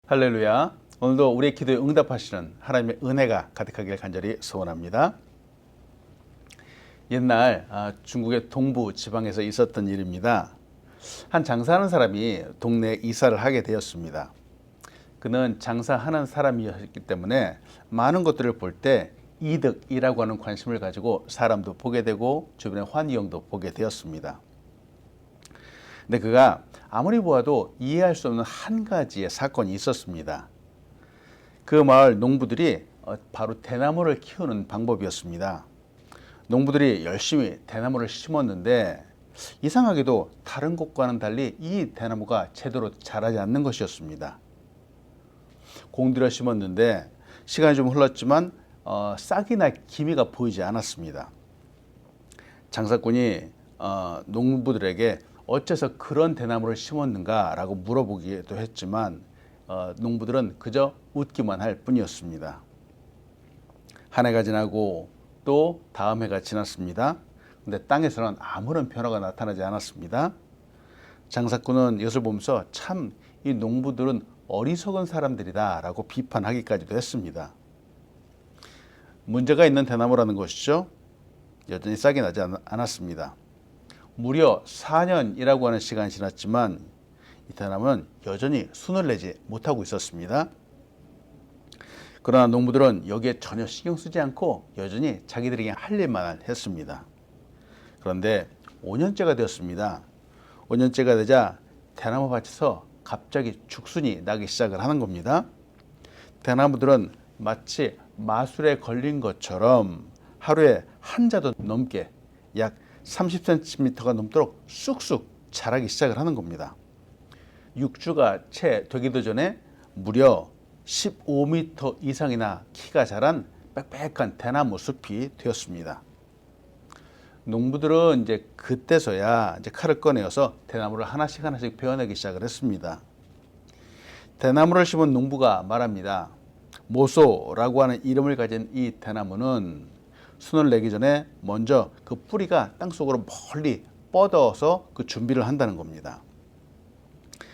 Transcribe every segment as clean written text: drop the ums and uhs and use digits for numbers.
할렐루야. 오늘도 우리의 기도에 응답하시는 하나님의 은혜가 가득하길 간절히 소원합니다. 옛날 중국의 동부 지방에서 있었던 일입니다. 한 장사하는 사람이 동네에 이사를 하게 되었습니다. 그는 장사하는 사람이었기 때문에 많은 것들을 볼 때 이득이라고 하는 관심을 가지고 사람도 보게 되고 주변의 환희영도 보게 되었습니다. 근데 그가 아무리 보아도 이해할 수 없는 한 가지의 사건이 있었습니다. 그 마을 농부들이 바로 대나무를 키우는 방법이었습니다. 농부들이 열심히 대나무를 심었는데 이상하게도 다른 곳과는 달리 이 대나무가 제대로 자라지 않는 것이었습니다. 공들여 심었는데 시간이 좀 흘렀지만 싹이나 기미가 보이지 않았습니다. 장사꾼이 농부들에게 어째서 그런 대나무를 심었는가라고 물어보기도 했지만 농부들은 그저 웃기만 할 뿐이었습니다. 한 해가 지나고 또 다음 해가 지났습니다. 근데 땅에서는 아무런 변화가 나타나지 않았습니다. 장사꾼은 이것을 보면서 참 이 농부들은 어리석은 사람들이다 라고 비판하기까지도 했습니다. 문제가 있는 대나무라는 것이죠. 여전히 싹이 나지 않았습니다. 무려 4년이라고 하는 시간이 지났지만 이 대나무는 여전히 순을 내지 못하고 있었습니다. 그러나 농부들은 여기에 전혀 신경 쓰지 않고 여전히 자기들에게 할 일만 했습니다. 그런데 5년째가 되었습니다. 5년째가 되자 대나무 밭에서 갑자기 죽순이 나기 시작을 하는 겁니다. 대나무들은 마치 마술에 걸린 것처럼 하루에 한 자도 넘게 약 30cm가 넘도록 쑥쑥 자라기 시작을 하는 겁니다. 6주가 채 되기도 전에 무려 15m 이상이나 키가 자란 빽빽한 대나무 숲이 되었습니다. 농부들은 이제 그때서야 칼을 꺼내어서 대나무를 하나씩 베어내기 시작을 했습니다. 대나무를 심은 농부가 말합니다. 모소라고 하는 이름을 가진 이 대나무는 순을 내기 전에 먼저 그 뿌리가 땅속으로 멀리 뻗어서 그 준비를 한다는 겁니다.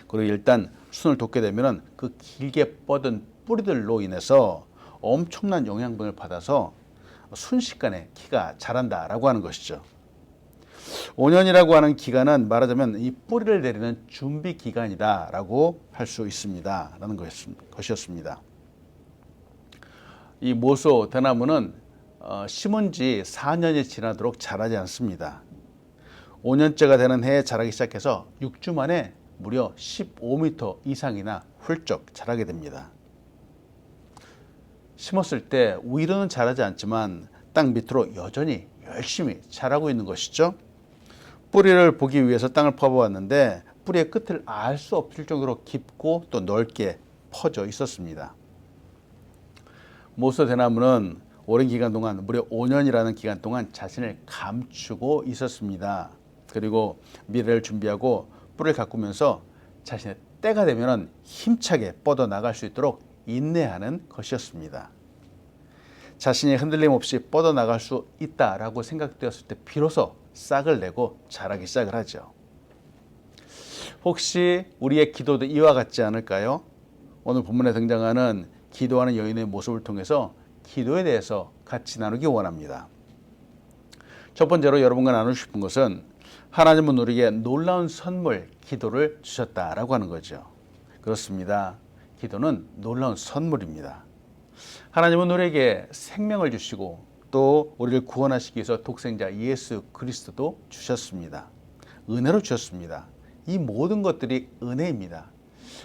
그리고 일단 순을 돋게 되면 그 길게 뻗은 뿌리들로 인해서 엄청난 영양분을 받아서 순식간에 키가 자란다라고 하는 것이죠. 5년이라고 하는 기간은 말하자면 이 뿌리를 내리는 준비 기간이다라고 할 수 있습니다. 라는 것이었습니다. 이 모소 대나무는 심은 지 4년이 지나도록 자라지 않습니다. 5년째가 되는 해에 자라기 시작해서 6주 만에 무려 15m 이상이나 훌쩍 자라게 됩니다. 심었을 때 위로는 자라지 않지만 땅 밑으로 여전히 열심히 자라고 있는 것이죠. 뿌리를 보기 위해서 땅을 파보았는데 뿌리의 끝을 알 수 없을 정도로 깊고 또 넓게 퍼져 있었습니다. 모소 대나무는 오랜 기간 동안 무려 5년이라는 기간 동안 자신을 감추고 있었습니다. 그리고 미래를 준비하고 뿌리를 가꾸면서 자신의 때가 되면 힘차게 뻗어나갈 수 있도록 인내하는 것이었습니다. 자신이 흔들림 없이 뻗어나갈 수 있다라고 생각되었을 때 비로소 싹을 내고 자라기 시작을 하죠. 혹시 우리의 기도도 이와 같지 않을까요? 오늘 본문에 등장하는 기도하는 여인의 모습을 통해서 기도에 대해서 같이 나누기 원합니다. 첫 번째로 여러분과 나누고 싶은 것은 하나님은 우리에게 놀라운 선물, 기도를 주셨다라고 하는 거죠. 그렇습니다. 기도는 놀라운 선물입니다. 하나님은 우리에게 생명을 주시고 또 우리를 구원하시기 위해서 독생자 예수 그리스도도 주셨습니다. 은혜로 주셨습니다. 이 모든 것들이 은혜입니다.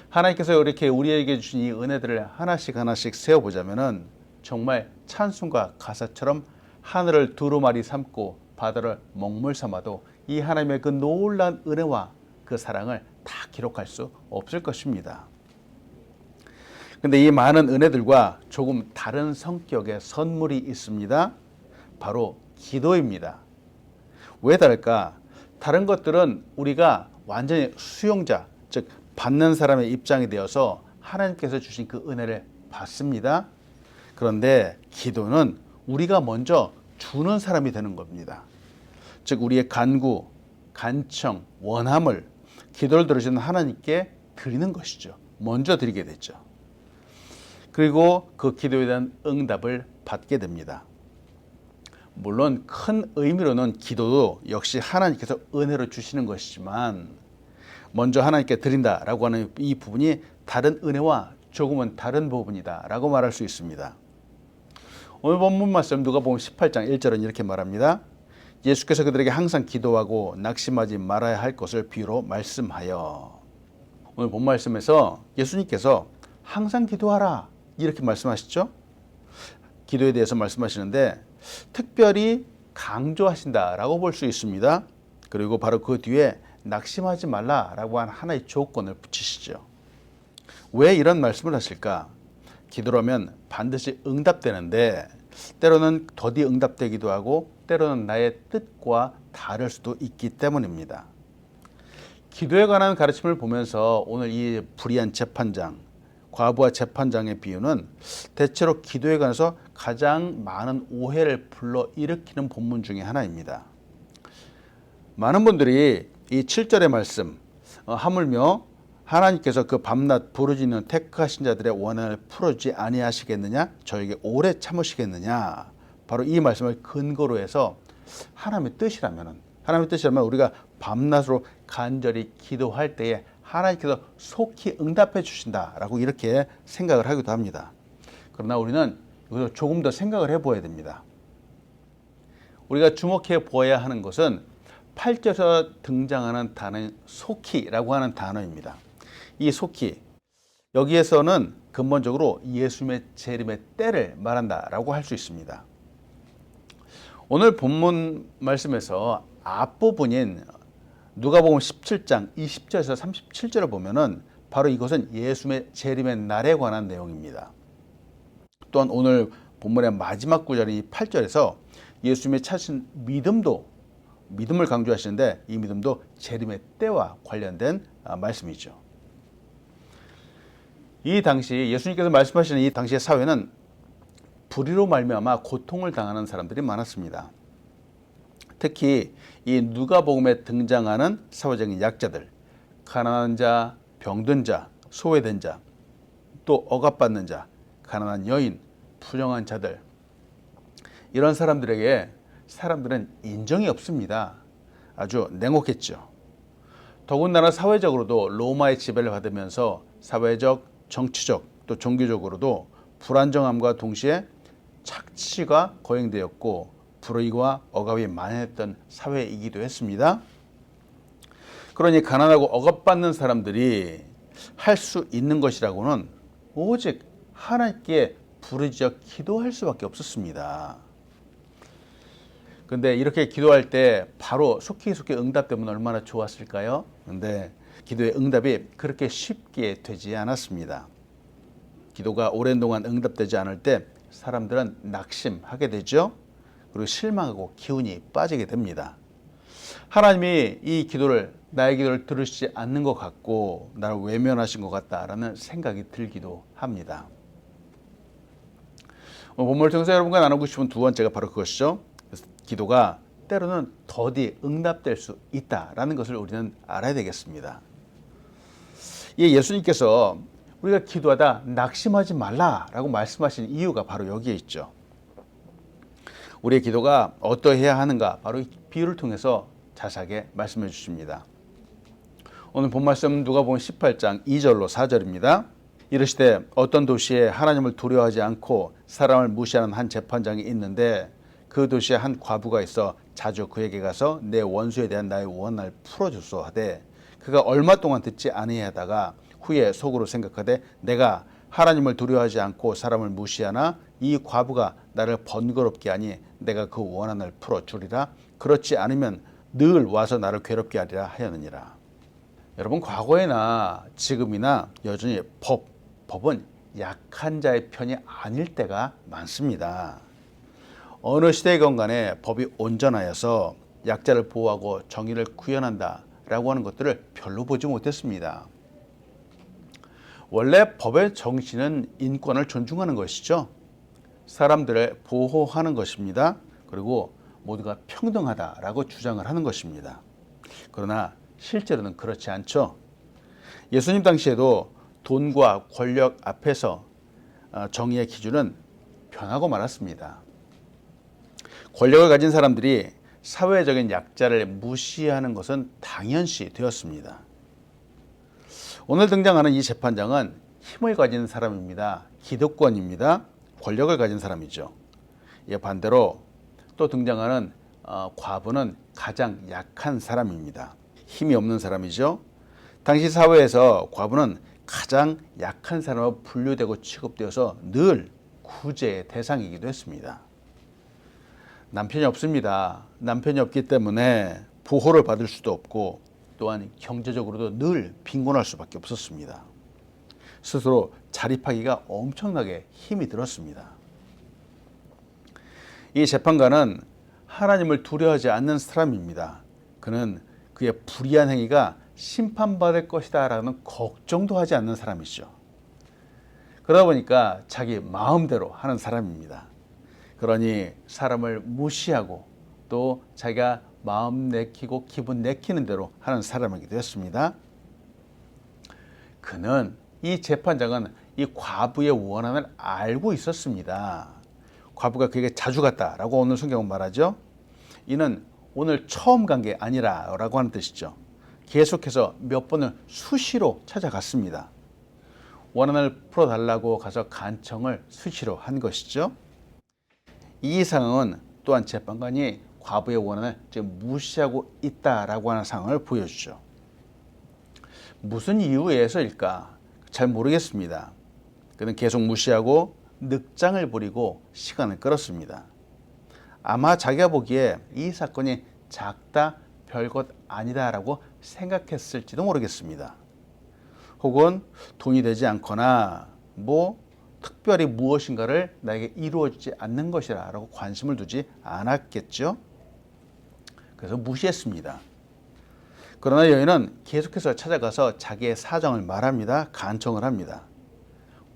하나님께서 이렇게 우리에게 주신 이 은혜들을 하나씩 세어보자면 정말 찬송과 가사처럼 하늘을 두루마리 삼고 바다를 먹물 삼아도 이 하나님의 그 놀라운 은혜와 그 사랑을 다 기록할 수 없을 것입니다. 근데 이 많은 은혜들과 조금 다른 성격의 선물이 있습니다. 바로 기도입니다. 왜 다를까? 다른 것들은 우리가 완전히 수용자, 즉 받는 사람의 입장이 되어서 하나님께서 주신 그 은혜를 받습니다. 그런데 기도는 우리가 먼저 주는 사람이 되는 겁니다. 즉 우리의 간구, 간청, 원함을 기도를 들으시는 하나님께 드리는 것이죠. 먼저 드리게 되죠. 그리고 그 기도에 대한 응답을 받게 됩니다. 물론 큰 의미로는 기도도 역시 하나님께서 은혜로 주시는 것이지만 먼저 하나님께 드린다라고 하는 이 부분이 다른 은혜와 조금은 다른 부분이다라고 말할 수 있습니다. 오늘 본문 말씀 누가복음 18장 1절은 이렇게 말합니다. 예수께서 그들에게 항상 기도하고 낙심하지 말아야 할 것을 비유로 말씀하여. 오늘 본 말씀에서 예수님께서 항상 기도하라 이렇게 말씀하시죠. 기도에 대해서 말씀하시는데 특별히 강조하신다라고 볼 수 있습니다. 그리고 바로 그 뒤에 낙심하지 말라라고 한 하나의 조건을 붙이시죠. 왜 이런 말씀을 하실까? 기도라면 반드시 응답되는데 때로는 더디 응답되기도 하고 때로는 나의 뜻과 다를 수도 있기 때문입니다. 기도에 관한 가르침을 보면서 오늘 이 불의한 재판장, 과부와 재판장의 비유는 대체로 기도에 관해서 가장 많은 오해를 불러일으키는 본문 중에 하나입니다. 많은 분들이 이 7절의 말씀, 하물며 하나님께서 그 밤낮 부르짖는 택하신 자들의 원한을 풀어주지 아니하시겠느냐? 저에게 오래 참으시겠느냐? 바로 이 말씀을 근거로 해서 하나님의 뜻이라면 우리가 밤낮으로 간절히 기도할 때에 하나님께서 속히 응답해 주신다라고 이렇게 생각을 하기도 합니다. 그러나 우리는 이것을 조금 더 생각을 해보아야 됩니다. 우리가 주목해 보아야 하는 것은 8절에서 등장하는 단어인 속히라고 하는 단어입니다. 이 속히, 여기에서는 근본적으로 예수님의 재림의 때를 말한다라고 할 수 있습니다. 오늘 본문 말씀에서 앞부분인 누가복음 17장 20절에서 37절을 보면은 바로 이것은 예수님의 재림의 날에 관한 내용입니다. 또한 오늘 본문의 마지막 구절인 8절에서 예수님의 찾으신 믿음을 강조하시는데 이 믿음도 재림의 때와 관련된 말씀이죠. 이 당시 예수님께서 말씀하시는 이 당시의 사회는 불의로 말미암아 고통을 당하는 사람들이 많았습니다. 특히 이 누가복음에 등장하는 사회적인 약자들, 가난한 자, 병든 자, 소외된 자, 또 억압받는 자, 가난한 여인, 불량한 자들, 이런 사람들에게 사람들은 인정이 없습니다. 아주 냉혹했죠. 더군다나 사회적으로도 로마의 지배를 받으면서 사회적, 정치적, 또 종교적으로도 불안정함과 동시에 착취가 거행되었고 불의와 억압이 만연했던 사회이기도 했습니다. 그러니 가난하고 억압받는 사람들이 할 수 있는 것이라고는 오직 하나님께 부르짖어 기도할 수밖에 없었습니다. 근데 이렇게 기도할 때 바로 속히 응답되면 얼마나 좋았을까요? 근데 기도의 응답이 그렇게 쉽게 되지 않았습니다. 기도가 오랜 동안 응답되지 않을 때 사람들은 낙심하게 되죠. 그리고 실망하고 기운이 빠지게 됩니다. 하나님이 나의 기도를 들으시지 않는 것 같고 나를 외면하신 것 같다라는 생각이 들기도 합니다. 본문을 통해서 여러분과 나누고 싶은 두 번째가 바로 그것이죠. 기도가 때로는 더디 응답될 수 있다라는 것을 우리는 알아야 되겠습니다. 예수님께서 우리가 기도하다 낙심하지 말라라고 말씀하신 이유가 바로 여기에 있죠. 우리의 기도가 어떠해야 하는가 바로 이 비유를 통해서 자세하게 말씀해 주십니다. 오늘 본 말씀 누가복음 18장 2절로 4절입니다. 이르시되 어떤 도시에 하나님을 두려워하지 않고 사람을 무시하는 한 재판장이 있는데 그 도시에 한 과부가 있어 자주 그에게 가서 내 원수에 대한 나의 원한을 풀어주소 하되 그가 얼마 동안 듣지 아니하다가 후에 속으로 생각하되 내가 하나님을 두려워하지 않고 사람을 무시하나 이 과부가 나를 번거롭게 하니 내가 그 원한을 풀어주리라. 그렇지 않으면 늘 와서 나를 괴롭게 하리라 하였느니라. 여러분, 과거에나 지금이나 여전히 법은 약한 자의 편이 아닐 때가 많습니다. 어느 시대건 간에 법이 온전하여서 약자를 보호하고 정의를 구현한다라고 하는 것들을 별로 보지 못했습니다. 원래 법의 정신은 인권을 존중하는 것이죠. 사람들을 보호하는 것입니다. 그리고 모두가 평등하다라고 주장을 하는 것입니다. 그러나 실제로는 그렇지 않죠. 예수님 당시에도 돈과 권력 앞에서 정의의 기준은 변하고 말았습니다. 권력을 가진 사람들이 사회적인 약자를 무시하는 것은 당연시 되었습니다. 오늘 등장하는 이 재판장은 힘을 가진 사람입니다. 기득권입니다. 권력을 가진 사람이죠. 이에 반대로 또 등장하는 과부는 가장 약한 사람입니다. 힘이 없는 사람이죠. 당시 사회에서 과부는 가장 약한 사람으로 분류되고 취급되어서 늘 구제의 대상이기도 했습니다. 남편이 없습니다. 남편이 없기 때문에 보호를 받을 수도 없고 또한 경제적으로도 늘 빈곤할 수밖에 없었습니다. 스스로 자립하기가 엄청나게 힘이 들었습니다. 이 재판관은 하나님을 두려워하지 않는 사람입니다. 그는 그의 불의한 행위가 심판받을 것이다 라는 걱정도 하지 않는 사람이죠. 그러다 보니까 자기 마음대로 하는 사람입니다. 그러니 사람을 무시하고 또 자기가 마음 내키고 기분 내키는 대로 하는 사람이기도 했습니다. 이 재판장은 이 과부의 원한을 알고 있었습니다. 과부가 그에게 자주 갔다라고 오늘 성경은 말하죠. 이는 오늘 처음 간 게 아니라라고 하는 뜻이죠. 계속해서 몇 번을 수시로 찾아갔습니다. 원한을 풀어달라고 가서 간청을 수시로 한 것이죠. 이 상황은 또한 재판관이 과부의 원한을 지금 무시하고 있다라고 하는 상황을 보여주죠. 무슨 이유에서일까? 잘 모르겠습니다. 그는 계속 무시하고 늑장을 부리고 시간을 끌었습니다. 아마 자기가 보기에 이 사건이 작다 별것 아니다라고 생각했을지도 모르겠습니다. 혹은 돈이 되지 않거나 특별히 무엇인가를 나에게 이루어지지 않는 것이라고 관심을 두지 않았겠죠. 그래서 무시했습니다. 그러나 여인은 계속해서 찾아가서 자기의 사정을 말합니다. 간청을 합니다.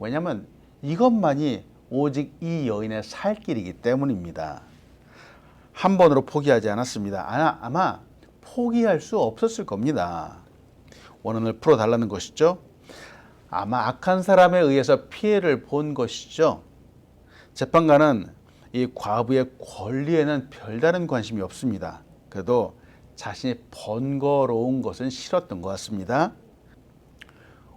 왜냐하면 이것만이 오직 이 여인의 살 길이기 때문입니다. 한 번으로 포기하지 않았습니다. 아마 포기할 수 없었을 겁니다. 원한을 풀어달라는 것이죠. 아마 악한 사람에 의해서 피해를 본 것이죠. 재판관은 이 과부의 권리에는 별다른 관심이 없습니다. 그래도 자신이 번거로운 것은 싫었던 것 같습니다.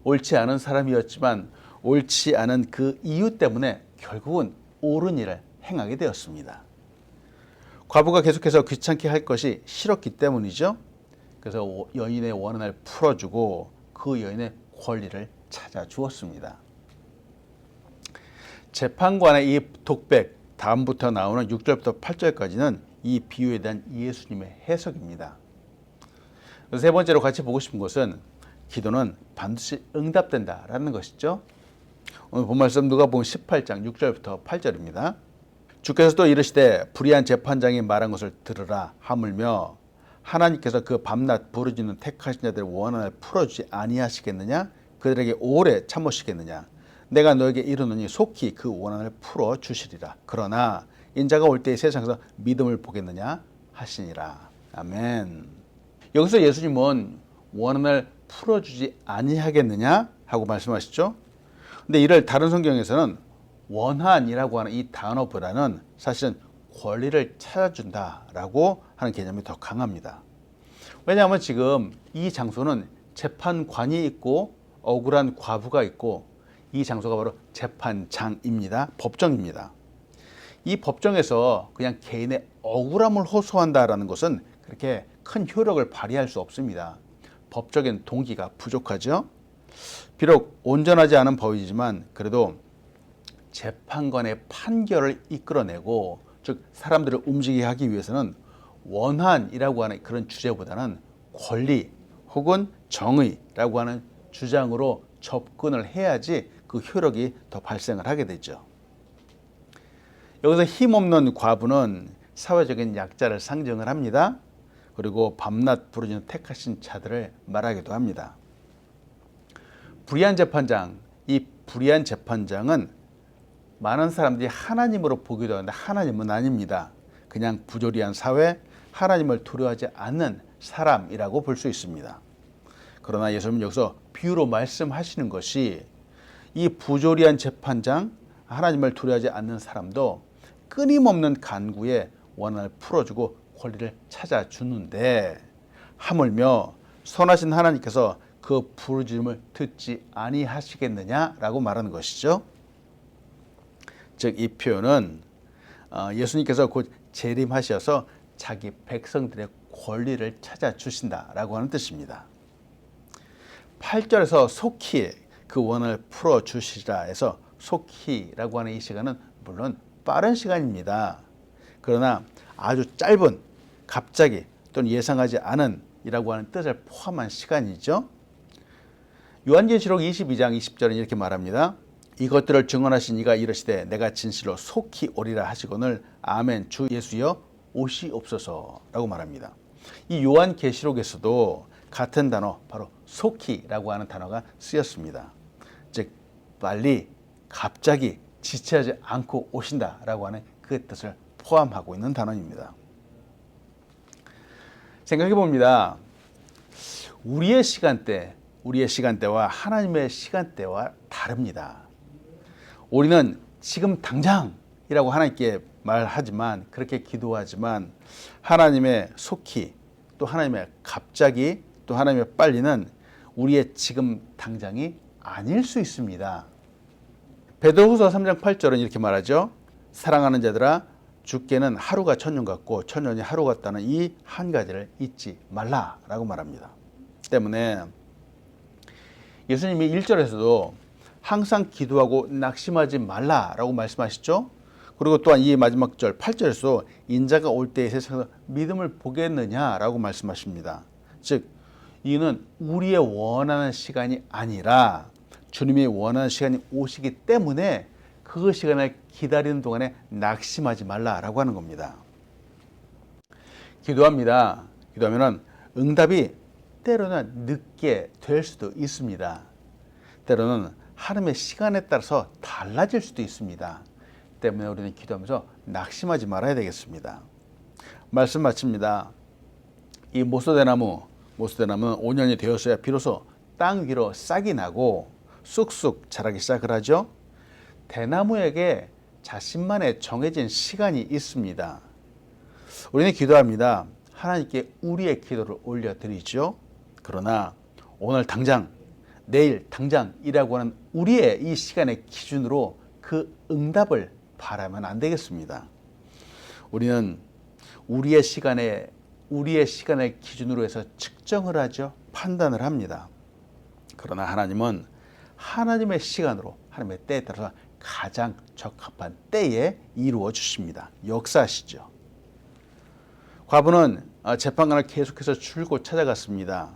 옳지 않은 사람이었지만 옳지 않은 그 이유 때문에 결국은 옳은 일을 행하게 되었습니다. 과부가 계속해서 귀찮게 할 것이 싫었기 때문이죠. 그래서 여인의 원한을 풀어주고 그 여인의 권리를 찾아주었습니다. 재판관의 이 독백, 다음부터 나오는 6절부터 8절까지는 이 비유에 대한 예수님의 해석입니다. 세 번째로 같이 보고 싶은 것은 기도는 반드시 응답된다라는 것이죠. 오늘 본 말씀 누가복음 18장 6절부터 8절입니다. 주께서 또 이르시되 불의한 재판장이 말한 것을 들으라 하물며 하나님께서 그 밤낮 부르짖는 택하신 자들의 원한을 풀어주지 아니하시겠느냐? 그들에게 오래 참으시겠느냐? 내가 너에게 이르노니 속히 그 원한을 풀어주시리라. 그러나 인자가 올 때 세상에서 믿음을 보겠느냐 하시니라. 아멘. 여기서 예수님은 원한을 풀어주지 아니하겠느냐 하고 말씀하시죠. 근데 이를 다른 성경에서는 원한이라고 하는 이 단어보다는 사실은 권리를 찾아준다라고 하는 개념이 더 강합니다. 왜냐하면 지금 이 장소는 재판관이 있고 억울한 과부가 있고 이 장소가 바로 재판장입니다. 법정입니다. 이 법정에서 그냥 개인의 억울함을 호소한다라는 것은 그렇게 큰 효력을 발휘할 수 없습니다. 법적인 동기가 부족하죠. 비록 온전하지 않은 법이지만 그래도 재판관의 판결을 이끌어내고 즉 사람들을 움직이게 하기 위해서는 원한이라고 하는 그런 주제보다는 권리 혹은 정의라고 하는 주장으로 접근을 해야지 그 효력이 더 발생을 하게 되죠. 여기서 힘없는 과부는 사회적인 약자를 상징을 합니다. 그리고 밤낮 부르짖는 택하신 자들을 말하기도 합니다. 불의한 재판장, 이 불의한 재판장은 많은 사람들이 하나님으로 보기도 하는데 하나님은 아닙니다. 그냥 부조리한 사회, 하나님을 두려워하지 않는 사람이라고 볼 수 있습니다. 그러나 예수님은 여기서 비유로 말씀하시는 것이 이 부조리한 재판장, 하나님을 두려워하지 않는 사람도 끊임없는 간구에 원한을 풀어주고 권리를 찾아주는데 하물며 선하신 하나님께서 그 부르짖음을 듣지 아니하시겠느냐라고 말하는 것이죠. 즉 이 표현은 예수님께서 곧 재림하셔서 자기 백성들의 권리를 찾아주신다라고 하는 뜻입니다. 8절에서 속히 그 원을 풀어주시라 해서 속히라고 하는 이 시간은 물론 빠른 시간입니다. 그러나 아주 짧은 갑자기 또는 예상하지 않은 이라고 하는 뜻을 포함한 시간이죠. 요한계시록 22장 20절은 이렇게 말합니다. 이것들을 증언하신 이가 이르시되 내가 진실로 속히 오리라 하시거늘 아멘 주 예수여 오시옵소서라고 말합니다. 이 요한계시록에서도 같은 단어 바로 속히라고 하는 단어가 쓰였습니다. 즉 빨리 갑자기 지체하지 않고 오신다라고 하는 그 뜻을 포함하고 있는 단어입니다. 생각해 봅니다. 우리의 시간대와 하나님의 시간대와 다릅니다. 우리는 지금 당장이라고 하나님께 말하지만 그렇게 기도하지만 하나님의 속히 또 하나님의 갑자기 또 하나님의 빨리는 우리의 지금 당장이 아닐 수 있습니다. 베드로후서 3장 8절은 이렇게 말하죠. 사랑하는 자들아 주께는 하루가 천년 같고 천년이 하루 같다는 이 한 가지를 잊지 말라라고 말합니다. 때문에 예수님이 1절에서도 항상 기도하고 낙심하지 말라라고 말씀하시죠. 그리고 또한 이 마지막 절 8절에서 인자가 올 때에 세상에서 믿음을 보겠느냐라고 말씀하십니다. 즉 이는 우리의 원하는 시간이 아니라 주님이 원하는 시간이 오시기 때문에 그 시간을 기다리는 동안에 낙심하지 말라라고 하는 겁니다. 기도합니다. 기도하면 응답이 때로는 늦게 될 수도 있습니다. 때로는 하나님의 시간에 따라서 달라질 수도 있습니다. 때문에 우리는 기도하면서 낙심하지 말아야 되겠습니다. 말씀 마칩니다. 이 모소대나무는 5년이 되었어야 비로소 땅 위로 싹이 나고 쑥쑥 자라기 시작을 하죠. 대나무에게 자신만의 정해진 시간이 있습니다. 우리는 기도합니다. 하나님께 우리의 기도를 올려드리죠. 그러나 오늘 당장, 내일 당장이라고 하는 우리의 이 시간의 기준으로 그 응답을 바라면 안 되겠습니다. 우리는 우리의 시간을 기준으로 해서 측정을 하죠. 판단을 합니다. 그러나 하나님은 하나님의 시간으로 하나님의 때에 따라서 가장 적합한 때에 이루어 주십니다. 역사하시죠. 과부는 재판관을 계속해서 줄곧 찾아갔습니다.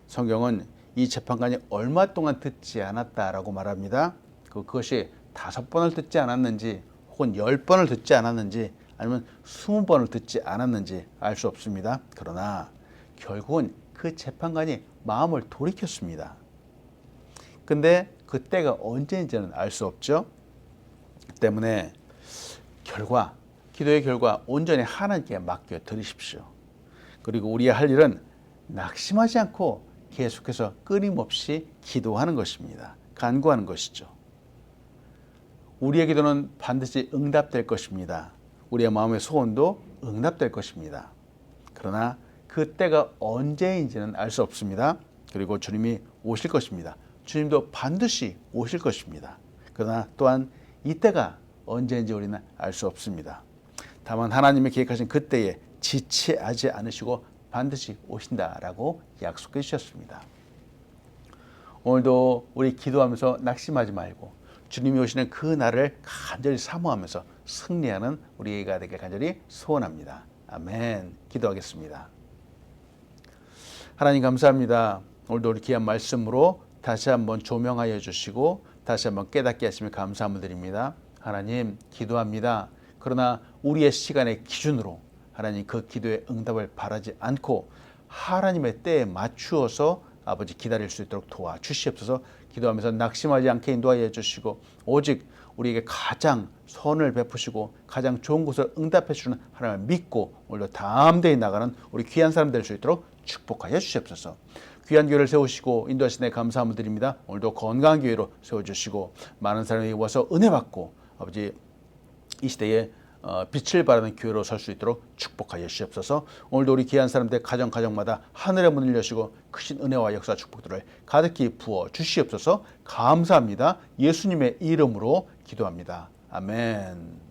성경은 이 재판관이 얼마 동안 듣지 않았다라고 말합니다. 그것이 5번을 듣지 않았는지 혹은 10번을 듣지 않았는지 아니면 20번을 듣지 않았는지 알 수 없습니다. 그러나 결국은 그 재판관이 마음을 돌이켰습니다. 근데 그때가 언제인지는 알 수 없죠. 때문에 기도의 결과 온전히 하나님께 맡겨 드리십시오. 그리고 우리의 할 일은 낙심하지 않고 계속해서 끊임없이 기도하는 것입니다. 간구하는 것이죠. 우리의 기도는 반드시 응답될 것입니다. 우리의 마음의 소원도 응답될 것입니다. 그러나 그때가 언제인지는 알 수 없습니다. 그리고 주님이 오실 것입니다. 주님도 반드시 오실 것입니다. 그러나 또한 이때가 언제인지 우리는 알 수 없습니다. 다만 하나님이 계획하신 그때에 지체하지 않으시고 반드시 오신다라고 약속해 주셨습니다. 오늘도 우리 기도하면서 낙심하지 말고 주님이 오시는 그 날을 간절히 사모하면서 승리하는 우리가 되길 간절히 소원합니다. 아멘. 기도하겠습니다. 하나님 감사합니다. 오늘도 우리 귀한 말씀으로 다시 한번 조명하여 주시고 다시 한번 깨닫게 하시며 감사함을 드립니다. 하나님 기도합니다. 그러나 우리의 시간의 기준으로 하나님 그 기도의 응답을 바라지 않고 하나님의 때에 맞추어서 아버지 기다릴 수 있도록 도와주시옵소서. 기도하면서 낙심하지 않게 인도하여 주시고 오직 우리에게 가장 선을 베푸시고 가장 좋은 곳을 응답해 주시는 하나님을 믿고 오늘도 담대히 나가는 우리 귀한 사람 될 수 있도록 축복하여 주시옵소서. 귀한 교회를 세우시고 인도하시네 감사함을 드립니다. 오늘도 건강한 교회로 세워주시고 많은 사람이 와서 은혜 받고 아버지 이 시대에 빛을 발하는 교회로 설 수 있도록 축복하여 주시옵소서. 오늘도 우리 귀한 사람들 가정마다 하늘의 문을 여시고 크신 은혜와 역사 축복들을 가득히 부어 주시옵소서. 감사합니다. 예수님의 이름으로 기도합니다. 아멘.